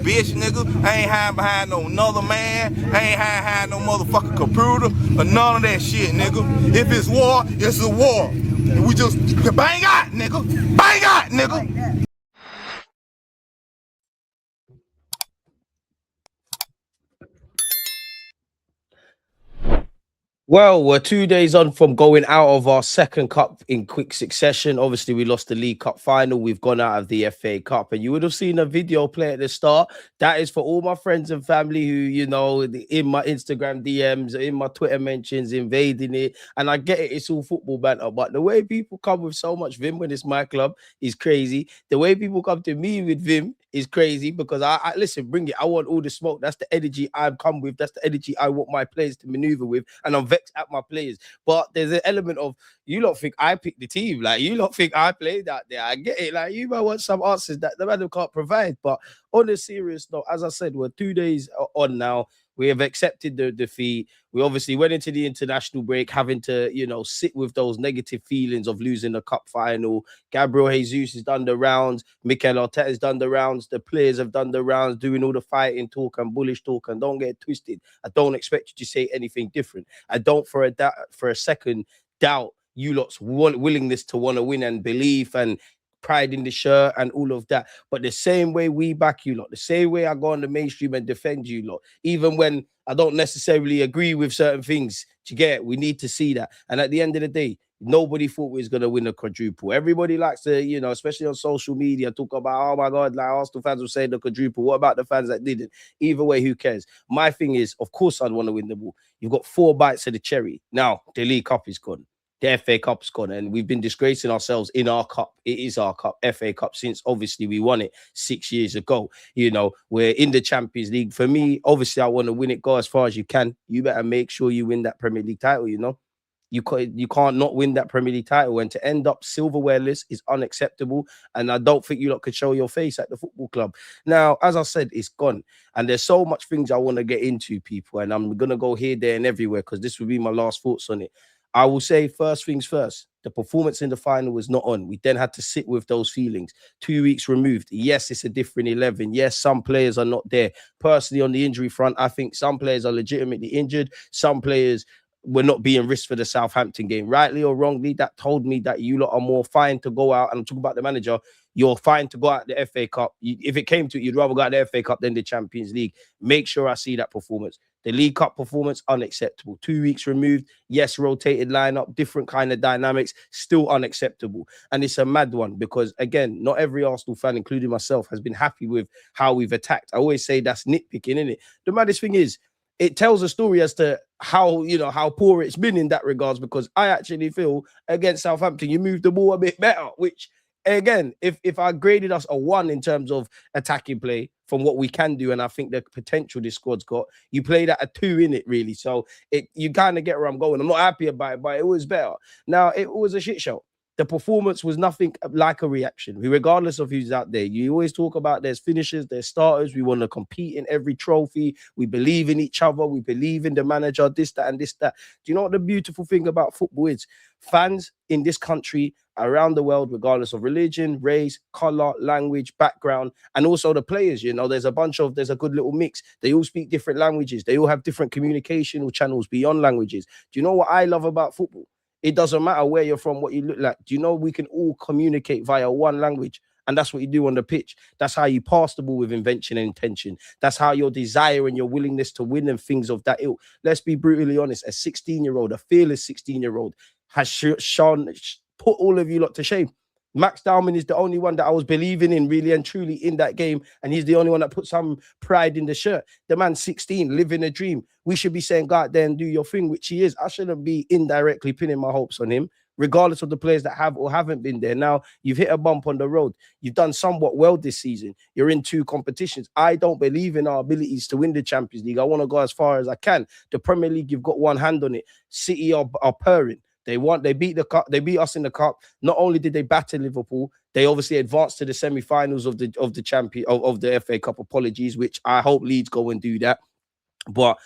bitch, nigga. I ain't hiding behind no another man. I ain't hiding behind no motherfucking computer or none of that shit, nigga. If it's war, it's a war. And we just bang out, nigga. Bang out, nigga. Well, we're 2 days on from going out of our second cup in quick succession. Obviously, we lost the League Cup final. We've gone out of the FA Cup. And you would have seen a video play at the start. That is for all my friends and family who, you know, in my Instagram DMs, in my Twitter mentions, invading it. And I get it, it's all football banter. But the way people come with so much vim when it's my club is crazy. The way people come to me with vim is crazy because I listen, bring it. I want all the smoke. That's the energy I've come with. That's the energy I want my players to maneuver with. And I'm vexed at my players. But there's an element of you lot think I picked the team. Like you lot think I played out there. I get it. Like you might want some answers that the man can't provide. But on a serious note, as I said, we're 2 days on now. We have accepted the defeat. We obviously went into the international break having to, you know, sit with those negative feelings of losing the cup final. Gabriel Jesus has done the rounds. Mikel Arteta has done the rounds. The players have done the rounds, doing all the fighting talk and bullish talk. And don't get twisted. I don't expect you to say anything different. I don't for a second doubt you lot's willingness to want to win and belief and pride in the shirt and all of that. But the same way we back you lot, the same way I go on the mainstream and defend you lot, even when I don't necessarily agree with certain things, do you get it? We need to see that. And at the end of the day, nobody thought we was going to win a quadruple. Everybody likes to, you know, especially on social media, talk about, oh my God, like Arsenal fans will say the quadruple. What about the fans that didn't? Either way, who cares? My thing is, of course, I'd want to win the ball. You've got 4 bites of the cherry. Now, the League Cup is gone. The FA Cup's gone, and we've been disgracing ourselves in our cup. It is our cup, FA Cup, since obviously we won it 6 years ago. You know, we're in the Champions League. For me, obviously, I want to win it. Go as far as you can. You better make sure you win that Premier League title, you know. You can't not win that Premier League title, and to end up silverware-less is unacceptable. And I don't think you lot could show your face at the football club. Now, as I said, it's gone, and there's so much things I want to get into, people, and I'm gonna go here, there, and everywhere because this will be my last thoughts on it. I will say first things first. The performance in the final was not on. We then had to sit with those feelings. 2 weeks removed. Yes, it's a different 11. Yes, some players are not there. Personally, on the injury front, I think some players are legitimately injured. Some players were not being risked for the Southampton game. Rightly or wrongly, that told me that you lot are more fine to go out. And I'm talking about the manager. You're fine to go out the FA Cup. If it came to it, you'd rather go out the FA Cup than the Champions League. Make sure I see that performance. The League Cup performance, unacceptable. 2 weeks removed. Yes, rotated lineup, different kind of dynamics, still unacceptable. And it's a mad one because, again, not every Arsenal fan, including myself, has been happy with how we've attacked. I always say that's nitpicking, isn't it? The maddest thing is, it tells a story as to how, you know, how poor it's been in that regards, because I actually feel against Southampton, you moved the ball a bit better, which, again, if I graded us a 1 in terms of attacking play from what we can do, and I think the potential this squad's got, you played at a 2 in it, really. So you kind of get where I'm going. I'm not happy about it, but it was better. Now, it was a shit show. The performance was nothing like a reaction. Regardless of who's out there, you always talk about there's finishers, there's starters. We want to compete in every trophy. We believe in each other. We believe in the manager, this, that, and this, that. Do you know what the beautiful thing about football is? Fans in this country, around the world, regardless of religion, race, color, language, background, and also the players, you know, there's a good little mix. They all speak different languages. They all have different communicational channels beyond languages. Do you know what I love about football? It doesn't matter where you're from, what you look like. Do you know we can all communicate via one language? And that's what you do on the pitch. That's how you pass the ball with invention and intention. That's how your desire and your willingness to win and things of that ilk. Let's be brutally honest. A 16-year-old, a fearless 16-year-old has put all of you lot to shame. Max Dowman is the only one that I was believing in really and truly in that game. And he's the only one that put some pride in the shirt. The man's 16, living a dream. We should be saying, go out there and do your thing, which he is. I shouldn't be indirectly pinning my hopes on him, regardless of the players that have or haven't been there. Now, you've hit a bump on the road. You've done somewhat well this season. You're in 2 competitions. I don't believe in our abilities to win the Champions League. I want to go as far as I can. The Premier League, you've got one hand on it. City are purring. They beat the cup. They beat us in the cup. Not only did they batter Liverpool, they obviously advanced to the semi-finals of the FA Cup. Apologies, which I hope Leeds go and do that. But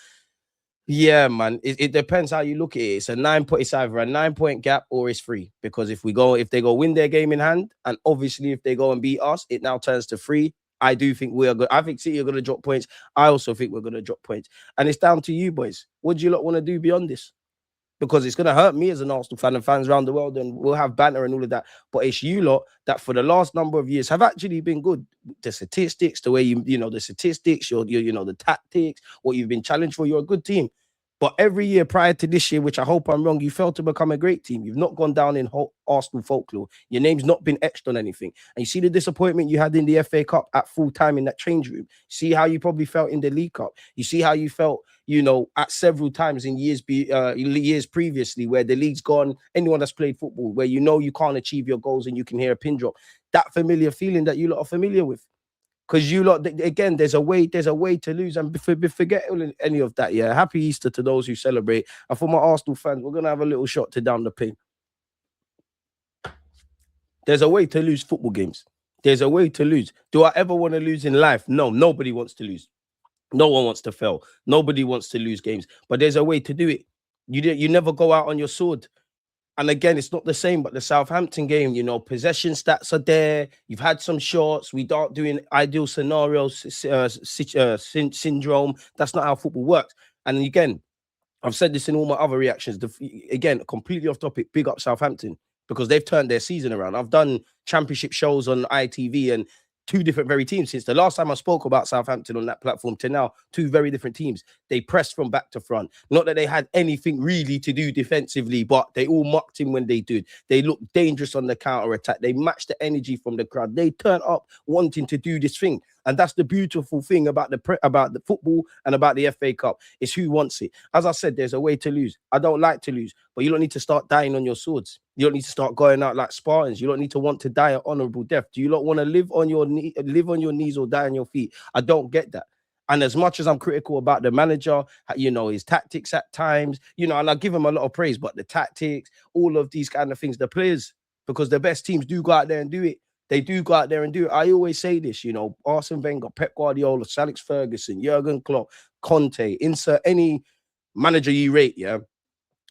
yeah, man, it depends how you look at it. It's either a 9-point gap or it's 3. Because if they go win their game in hand, and obviously if they go and beat us, it now turns to 3. I do think we are good. I think City are going to drop points. I also think we're going to drop points. And it's down to you, boys. What do you lot want to do beyond this? Because it's going to hurt me as an Arsenal fan and fans around the world, and we'll have banter and all of that. But it's you lot that for the last number of years have actually been good. The statistics, the way the statistics, your the tactics, what you've been challenged for, you're a good team. But every year prior to this year, which I hope I'm wrong, you failed to become a great team. You've not gone down in Arsenal folklore. Your name's not been etched on anything. And you see the disappointment you had in the FA Cup at full time in that change room. See how you probably felt in the League Cup. You see how you felt, at several times in years previously where the league's gone. Anyone that's played football, where you can't achieve your goals and you can hear a pin drop. That familiar feeling that you lot are familiar with. Because you lot, again, there's a way to lose, and forget any of that. Yeah, happy Easter to those who celebrate. And for my Arsenal fans, we're gonna have a little shot to down the pain. There's a way to lose football games. There's a way to lose. Do I ever want to lose in life? No, nobody wants to lose. No one wants to fail. Nobody wants to lose games. But there's a way to do it. You never go out on your sword. And again, it's not the same, but the Southampton game, possession stats are there. You've had some shots. We aren't doing ideal scenarios, syndrome. That's not how football works. And again, I've said this in all my other reactions. Again, completely off topic, big up Southampton because they've turned their season around. I've done championship shows on ITV and two different very teams. Since the last time I spoke about Southampton on that platform to now, two very different teams. They pressed from back to front. Not that they had anything really to do defensively, but they all mocked him when they did. They looked dangerous on the counter-attack. They matched the energy from the crowd. They turned up wanting to do this thing. And that's the beautiful thing about the football and about the FA Cup. It's who wants it. As I said, there's a way to lose. I don't like to lose, but you don't need to start dying on your swords. You don't need to start going out like Spartans. You don't need to want to die an honorable death. Do you not want to live on your knees or die on your feet? I don't get that. And as much as I'm critical about the manager, his tactics at times, and I give him a lot of praise, but the tactics, all of these kind of things, the players, because the best teams do go out there and do it. They do go out there and do it. I always say this, Arsene Wenger, Pep Guardiola, Alex Ferguson, Jurgen Klopp, Conte, insert any manager you rate, yeah?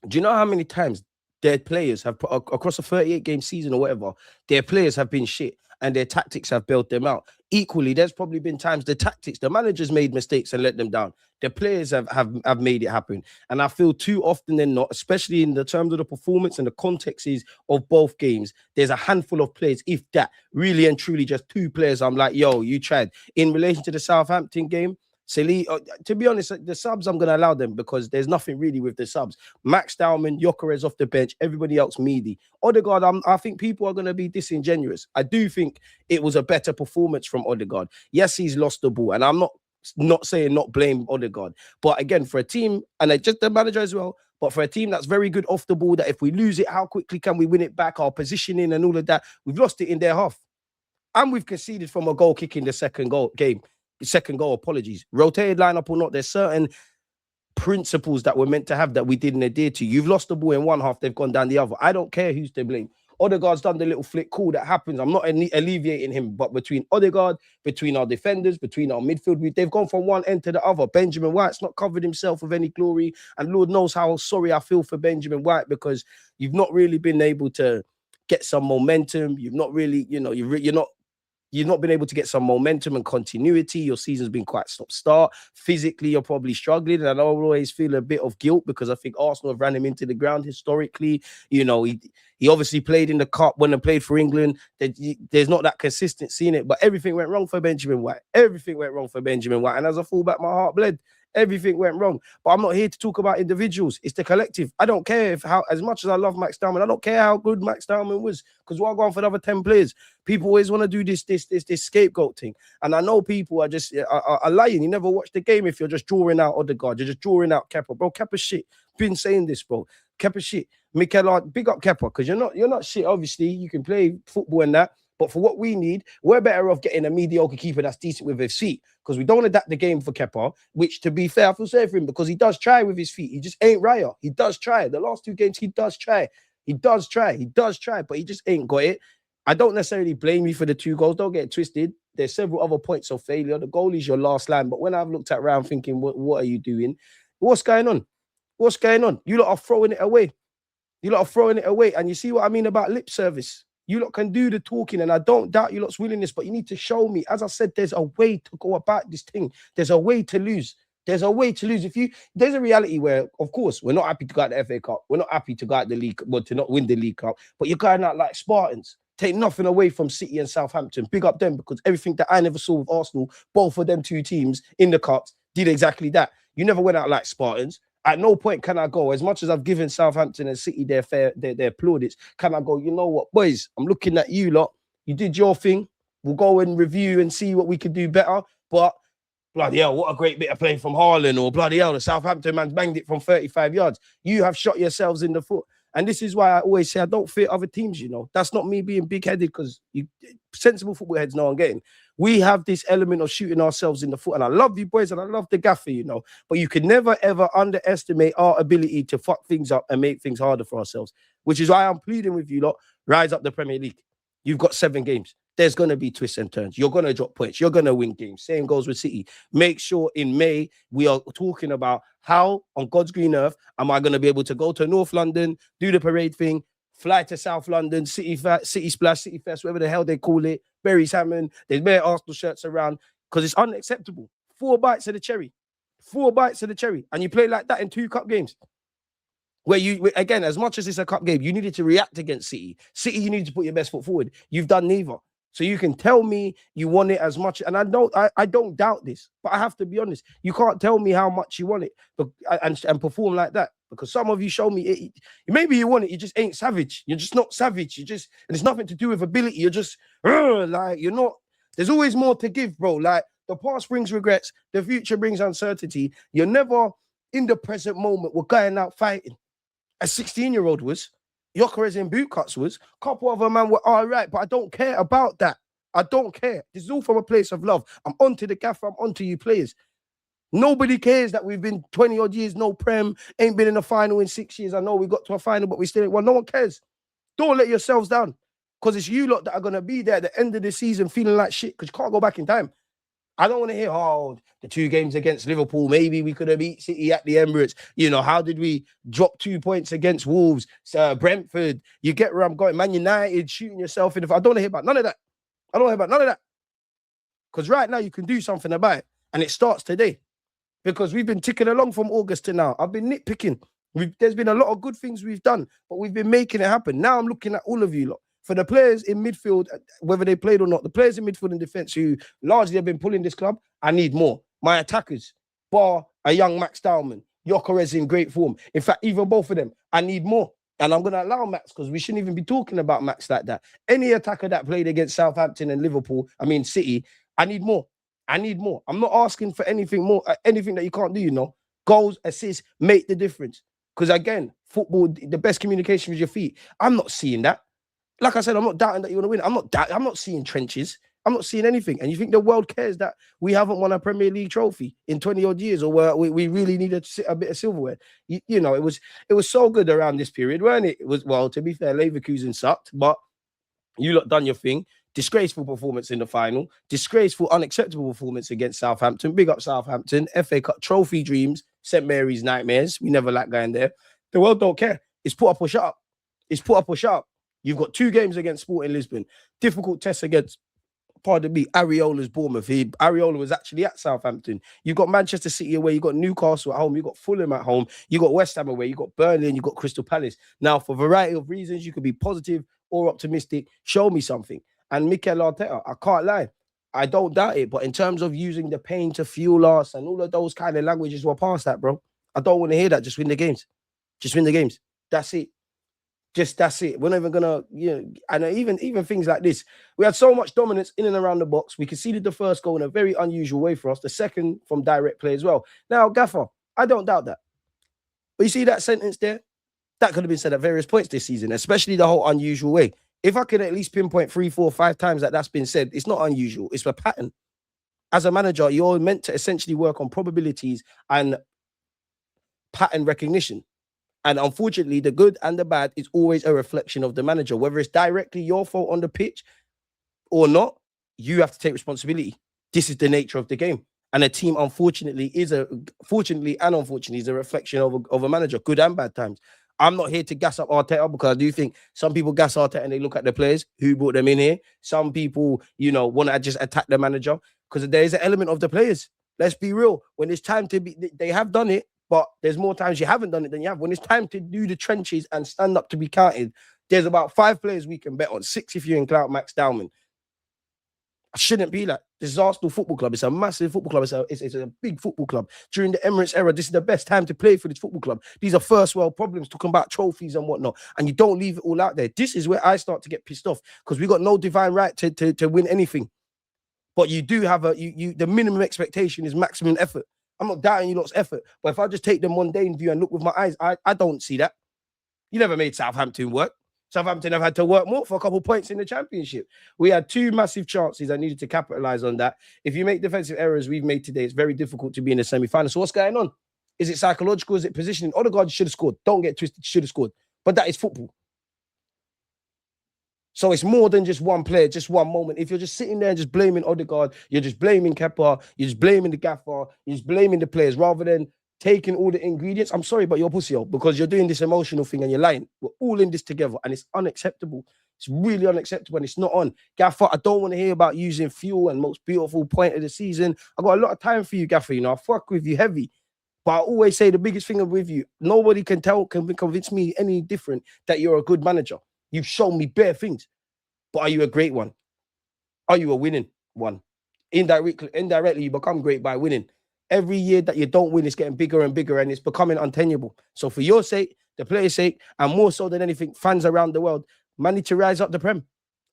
Do you know how many times their players have, across a 38-game season or whatever, their players have been shit and their tactics have bailed them out? Equally, there's probably been times the managers made mistakes and let them down. The players have made it happen. And I feel too often than not, especially in the terms of the performance and the contexts of both games, there's a handful of players, if that, really and truly just two players. I'm like, yo, you tried. In relation to the Southampton game, Silly, to be honest, the subs, I'm going to allow them because there's nothing really with the subs. Max Dowman, Gyökeres off the bench, everybody else meaty. Odegaard, I think people are going to be disingenuous. I do think it was a better performance from Odegaard. Yes, he's lost the ball, and I'm not saying not blame Odegaard. But again, for a team, and just the manager as well, but for a team that's very good off the ball, that if we lose it, how quickly can we win it back? Our positioning and all of that, we've lost it in their half. And we've conceded from a goal kick in the second goal, apologies. Rotated lineup or not, there's certain principles that we're meant to have that we didn't adhere to. You've lost the ball in one half, they've gone down the other. I don't care who's to blame. Odegaard's done the little flick, cool, that happens. I'm not alleviating him, but between Odegaard, between our defenders, between our midfield, they've gone from one end to the other. Benjamin White's not covered himself with any glory, and Lord knows how sorry I feel for Benjamin White, because you've not really been able to get some momentum. You've not really, you've not been able to get some momentum and continuity. Your season's been quite stop-start. Physically, you're probably struggling. And I always feel a bit of guilt because I think Arsenal have ran him into the ground historically. He obviously played in the cup when he played for England. There's not that consistency in it. But everything went wrong for Benjamin White. Everything went wrong for Benjamin White. And as a fullback, my heart bled. Everything went wrong. But I'm not here to talk about individuals. It's the collective. I don't care as much as I love Max Dowman, I don't care how good Max Dowman was, because we're going for the other 10 players. People always want to do this scapegoat thing. And I know people are just are lying. You never watch the game if you're just drawing out Odegaard. You're just drawing out Kepa. Bro, Kepa shit. Been saying this, bro. Kepa shit. Mikel, big up Kepa, because you're not shit. Obviously, you can play football and that. But for what we need, we're better off getting a mediocre keeper that's decent with his feet, because we don't adapt the game for Kepa, which, to be fair, I feel sorry for him because he does try with his feet. He just ain't Raya. He does try. The last two games, he does try. But he just ain't got it. I don't necessarily blame you for the 2 goals. Don't get it twisted. There's several other points of failure. The goal is your last line. But when I've looked at round thinking, what are you doing? What's going on? You lot are throwing it away. And you see what I mean about lip service. You lot can do the talking, and I don't doubt you lot's willingness, but you need to show me. As I said, there's a way to go about this thing. There's a way to lose. There's a way to lose. There's a reality where, of course, we're not happy to go out the FA Cup. We're not happy to go out the league, well, to not win the League Cup, but you're going out like Spartans. Take nothing away from City and Southampton. Big up them, because everything that I never saw with Arsenal, both of them two teams in the Cups, did exactly that. You never went out like Spartans. At no point can I go, as much as I've given Southampton and City their plaudits, can I go, you know what, boys, I'm looking at you lot. You did your thing. We'll go and review and see what we can do better. But bloody hell, what a great bit of play from Haaland, or bloody hell, the Southampton man's banged it from 35 yards. You have shot yourselves in the foot. And this is why I always say I don't fear other teams, you know. That's not me being big-headed, because sensible football heads know I'm getting. We have this element of shooting ourselves in the foot. And I love you boys, and I love the gaffer, you know. But you can never, ever underestimate our ability to fuck things up and make things harder for ourselves, which is why I'm pleading with you lot, rise up the Premier League. You've got 7 games. There's going to be twists and turns. You're going to drop points. You're going to win games. Same goes with City. Make sure in May we are talking about how on God's green earth am I going to be able to go to North London, do the parade thing, fly to South London, City Splash, City Fest, whatever the hell they call it, Berry Salmon. There's bare Arsenal shirts around, because it's unacceptable. 4 bites of the cherry. 4 bites of the cherry. And you play like that in 2 cup games. Where you, again, as much as it's a cup game, you needed to react against City. City, you needed to put your best foot forward. You've done neither. So you can tell me you want it as much, and I don't doubt this, but I have to be honest. You can't tell me how much you want it, and perform like that, because some of you show me it. Maybe you want it, you just ain't savage. You're just not savage. And it's nothing to do with ability. You're just like, you're not. There's always more to give, bro. Like, the past brings regrets, the future brings uncertainty. You're never in the present moment. We're going out fighting. A 16-year-old was. Yokeres in boot cuts was. A couple of them, man, were all right, but I don't care about that. I don't care. This is all from a place of love. I'm onto the gaffer. I'm onto you players. Nobody cares that we've been 20-odd years, no Prem, ain't been in a final in 6 years. I know we got to a final, but we still ain't won. No one cares. Don't let yourselves down, because it's you lot that are going to be there at the end of the season feeling like shit, because you can't go back in time. I don't want to hear, oh, the 2 games against Liverpool, maybe we could have beat City at the Emirates. You know, how did we drop 2 points against Wolves, Brentford? You get where I'm going. Man United, shooting yourself in the... I don't want to hear about none of that. I don't want to hear about none of that. Because right now you can do something about it. And it starts today. Because we've been ticking along from August to now. I've been nitpicking. There's been a lot of good things we've done, but we've been making it happen. Now I'm looking at all of you lot. For the players in midfield, whether they played or not, the players in midfield and defence who largely have been pulling this club, I need more. My attackers, bar a young Max Dowman, Yokeres in great form. In fact, even both of them, I need more. And I'm going to allow Max, because we shouldn't even be talking about Max like that. Any attacker that played against Southampton and City, I need more. I need more. I'm not asking for anything more, anything that you can't do, you know. Goals, assists, make the difference. Because again, football, the best communication with your feet. I'm not seeing that. Like I said, I'm not doubting that you want to win. I'm not seeing trenches. I'm not seeing anything. And you think the world cares that we haven't won a Premier League trophy in 20-odd years, or where we really need a bit of silverware? You know, it was so good around this period, weren't it? It was, well, to be fair, Leverkusen sucked, but you lot done your thing. Disgraceful performance in the final. Disgraceful, unacceptable performance against Southampton. Big up Southampton. FA Cup trophy dreams. St. Mary's nightmares. We never like going there. The world don't care. It's put up or shut up. It's put up or shut up. You've got 2 games against Sporting Lisbon. Difficult tests against, pardon me, Ariola's Bournemouth. Ariola was actually at Southampton. You've got Manchester City away. You've got Newcastle at home. You've got Fulham at home. You've got West Ham away. You've got Burnley, and you've got Crystal Palace. Now, for a variety of reasons, you could be positive or optimistic. Show me something. And Mikel Arteta, I can't lie, I don't doubt it. But in terms of using the pain to fuel us and all of those kind of languages, we're past that, bro. I don't want to hear that. Just win the games. Just win the games. That's it. That's it. We're not even gonna, and even things like this. We had so much dominance in and around the box. We conceded the first goal in a very unusual way for us. The second from direct play as well. Now, Gaffer, I don't doubt that. But you see that sentence there? That could have been said at various points this season, especially the whole unusual way. If I could at least pinpoint 3, 4, 5 times that's been said, it's not unusual. It's a pattern. As a manager, you're meant to essentially work on probabilities and pattern recognition. And unfortunately, the good and the bad is always a reflection of the manager. Whether it's directly your fault on the pitch or not, you have to take responsibility. This is the nature of the game. And a team, fortunately and unfortunately, is a reflection of a manager, good and bad times. I'm not here to gas up Arteta because I do think some people gas Arteta and they look at the players who brought them in here. Some people, want to just attack the manager because there is an element of the players. Let's be real. When it's time to be, they have done it, but there's more times you haven't done it than you have. When it's time to do the trenches and stand up to be counted, there's about 5 players we can bet on. 6 if you include Max Dowman. I shouldn't be like. This is Arsenal Football Club. It's a massive football club. It's a big football club. During the Emirates era, this is the best time to play for this football club. These are first world problems, talking about trophies and whatnot. And you don't leave it all out there. This is where I start to get pissed off because we got no divine right to win anything. But you do have the minimum expectation is maximum effort. I'm not doubting you lot's effort. But if I just take the mundane view and look with my eyes, I don't see that. You never made Southampton work. Southampton have had to work more for a couple of points in the Championship. We had 2 massive chances. I needed to capitalize on that. If you make defensive errors we've made today, it's very difficult to be in the semi-final. So what's going on? Is it psychological? Is it positioning? Odegaard should have scored. Don't get twisted. Should have scored. But that is football. So it's more than just one player, just one moment. If you're just sitting there and just blaming Odegaard, you're just blaming Kepa, you're just blaming the gaffer, you're just blaming the players rather than taking all the ingredients. I'm sorry, but you're pussy because you're doing this emotional thing and you're lying. We're all in this together and it's unacceptable. It's really unacceptable and it's not on. Gaffer, I don't want to hear about using fuel and most beautiful point of the season. I got a lot of time for you, Gaffer. I fuck with you heavy. But I always say the biggest thing with you, nobody can convince me any different that you're a good manager. You've shown me bare things. But are you a great one? Are you a winning one? Indirectly, you become great by winning. Every year that you don't win, it's getting bigger and bigger and it's becoming untenable. So for your sake, the players' sake, and more so than anything, fans around the world, man need to rise up the Prem.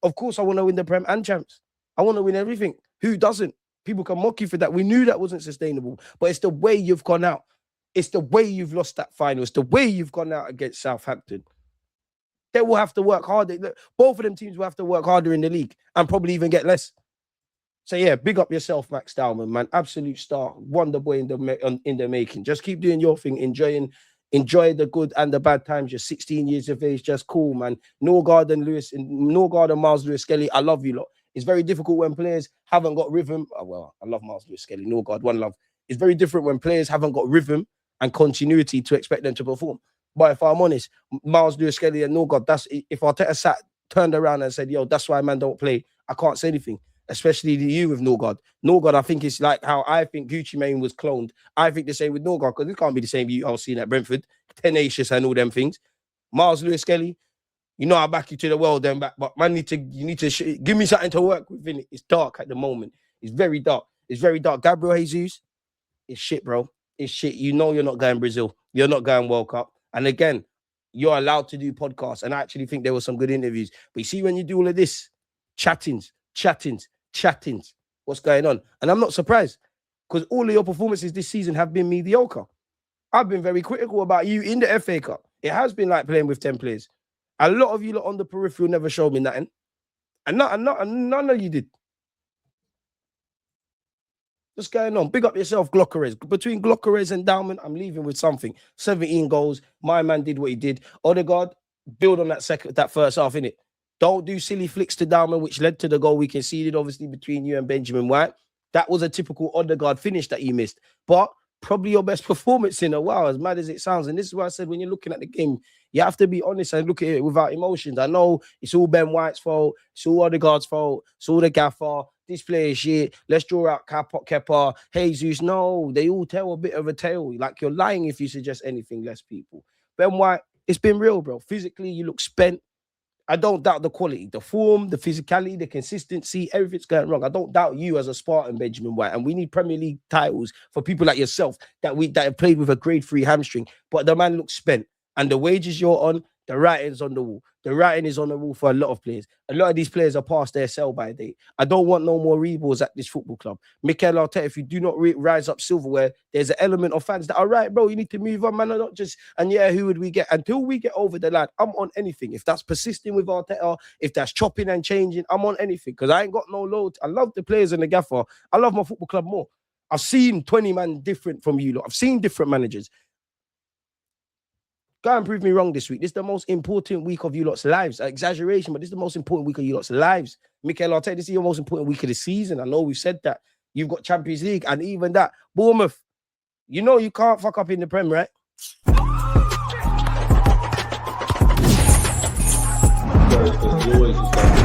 Of course, I want to win the Prem and champs. I want to win everything. Who doesn't? People can mock you for that. We knew that wasn't sustainable, but it's the way you've gone out. It's the way you've lost that final. It's the way you've gone out against Southampton. They will have to work harder. Both of them teams will have to work harder in the league and probably even get less. So yeah, big up yourself, Max Dowman, man. Absolute star, wonder boy in the making. Just keep doing your thing, enjoy the good and the bad times. You're 16 years of age, just cool, man. Norgard and Miles Lewis-Skelly, I love you lot. It's very difficult when players haven't got rhythm. Oh, well, I love Miles Lewis-Skelly. Norgard, one love. It's very different when players haven't got rhythm and continuity to expect them to perform. But if I'm honest, Miles Lewis-Skelly and Norgard, that's if Arteta turned around and said, yo, that's why man don't play, I can't say anything. Especially to you with Norgard. Norgard, I think it's like how I think Gucci Mane was cloned. I think the same with Norgard, because it can't be the same you all seen at Brentford, tenacious and all them things. Miles Lewis-Skelly, I back you to the world then back, but man, you need to give me something to work with in it. It's dark at the moment. It's very dark. It's very dark. Gabriel Jesus, it's shit, bro. It's shit. You're not going Brazil. You're not going World Cup. And again, you're allowed to do podcasts. And I actually think there were some good interviews. But you see, when you do all of this, chattings, what's going on? And I'm not surprised because all of your performances this season have been mediocre. I've been very critical about you in the FA Cup. It has been like playing with 10 players. A lot of you lot on the peripheral never showed me nothing. And none of you did. What's going on? Big up yourself, Glockerez. Between Glockerez and Dowman, I'm leaving with something. 17 goals. My man did what he did. Odegaard, build on that first half, innit? Don't do silly flicks to Dowman, which led to the goal we conceded, obviously, between you and Benjamin White. That was a typical Odegaard finish that you missed. But probably your best performance in a while, as mad as it sounds. And this is why I said when you're looking at the game, you have to be honest and look at it without emotions. I know it's all Ben White's fault. It's all Odegaard's fault. It's all the gaffer. This player is shit. Let's draw out Kepa, Jesus. No, they all tell a bit of a tale. Like you're lying if you suggest anything less, people. Ben White, it's been real, bro. Physically, you look spent. I don't doubt the quality, the form, the physicality, the consistency, everything's going wrong. I don't doubt you as a Spartan, Benjamin White. And we need Premier League titles for people like yourself that have played with a grade 3 hamstring. But the man looks spent. And the wages you're on, the writing's on the wall. The writing is on the wall for a lot of players. A lot of these players are past their sell-by date. I don't want no more reballs at this football club. Mikel Arteta, if you do not rise up silverware, there's an element of fans that are right, bro, you need to move on, man. Not just, and yeah, who would we get? Until we get over the line, I'm on anything. If that's persisting with Arteta, if that's chopping and changing, I'm on anything because I ain't got no load. I love the players and the gaffer. I love my football club more. I've seen 20 man different from you lot. I've seen different managers. Go and prove me wrong this week. This is the most important week of you lot's lives. Exaggeration, but this is the most important week of you lot's lives. Mikel Arteta, this is your most important week of the season. I know we've said that. You've got Champions League and even that. Bournemouth, you know you can't fuck up in the Prem, right? because he always used to